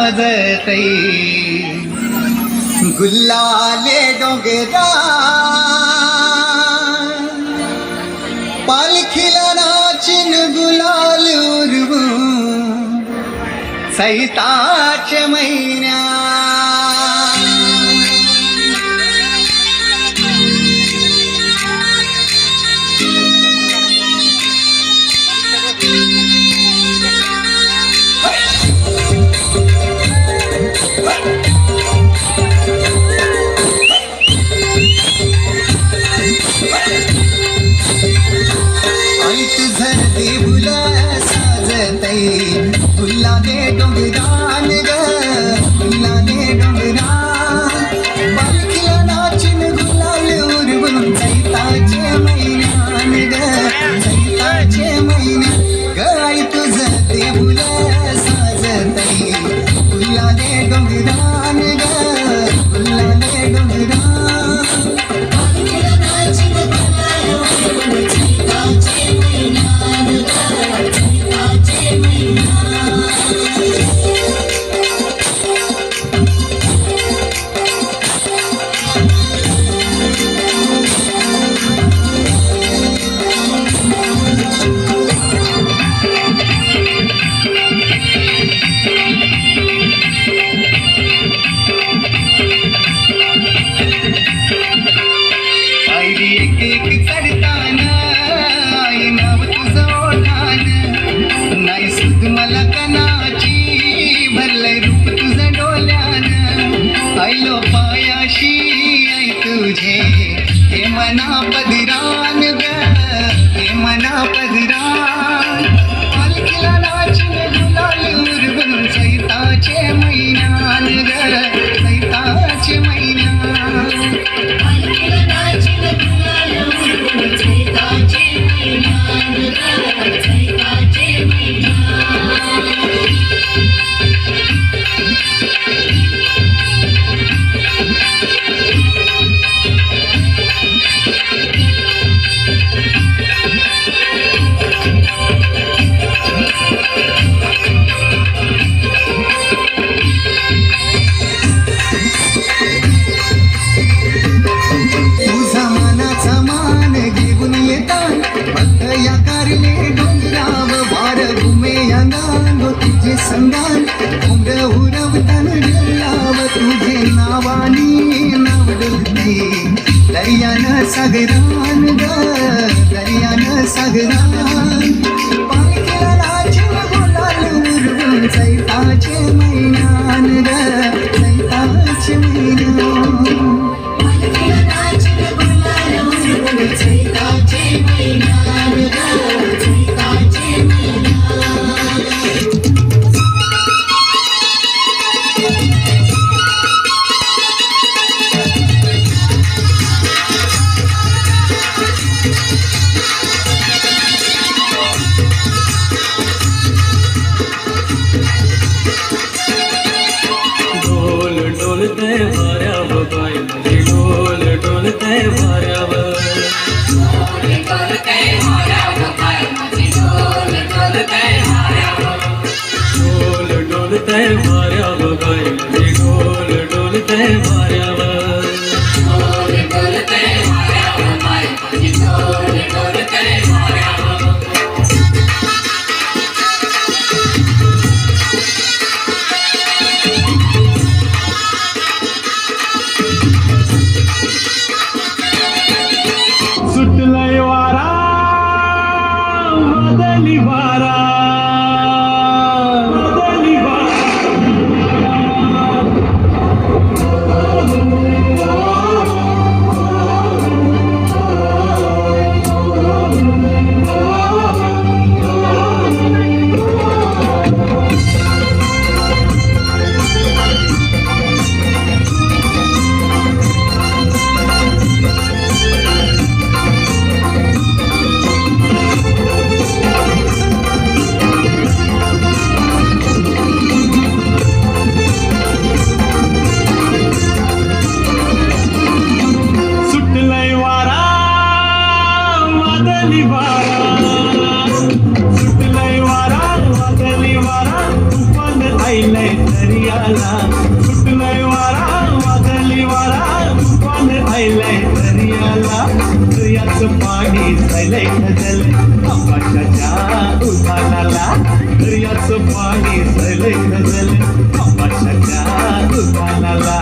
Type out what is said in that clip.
साजतई गुल्लाले डोंगरा पालखीला नाचिन गुलाल उरवू सैताच्या महिन्या गुल्लाने डोंगरान ग गुल्लाने डोंगरान पालखीला नाचिन गुलाल उरवून चैताचे महिन्यान ग चैताचे महिन्यान ग आई तुझं देऊळ साजतई गुल्लाने डोंगरान ग गुल्लाने डोंगरान पालखीला नाचिन गुलाल उरवून चैताचे महिन्यान ग चैताचे महिन्यान आयलो पायाशी आई तुझे हे मना पदरान ग हे मना पदरान पालखीला नाचिन गुलाल उरवून सैताचे महिन्यान ग सैताचे महिन्यान पालखीला नाचिन गुलाल उरवून सैताचे महिन्यान ग सैताचे महिन्यान संगान उमर उरवतान डोलाव तुझे नावानी नाव डोलते दर्यान सागरान ग दर्यान सागरान पालखीला नाचिन गुलाल उरवून सैताचे महिन्यान ग सैताचे महिन्यान पालखीला नाचिन गुलाल उरवून सैताचे महिन्यान ग सैताचे महिन्यान डोलते वाऱ्यावर बाई माझी डोल डोलते वाऱ्यावर डोलते वाऱ्यावर बाई माझी डोल डोलते वाऱ्यावर डोल डोलते वाऱ्यावर बाई माझी डोल डोलते वाऱ्यावर डोल डोलते वाऱ्यावर बाई माझी डोल डोलते वाऱ्यावर सुटलय वारा बदली वारा बदली वारा दर्याला सुटलंय वारा वादळी वारा तुफान आयलंय दर्याला दर्याचं पाणी जायलंय खजल आकाशाच्या उतानाला दर्याचं पाणी जायलंय खजल आकाशाच्या उतानाला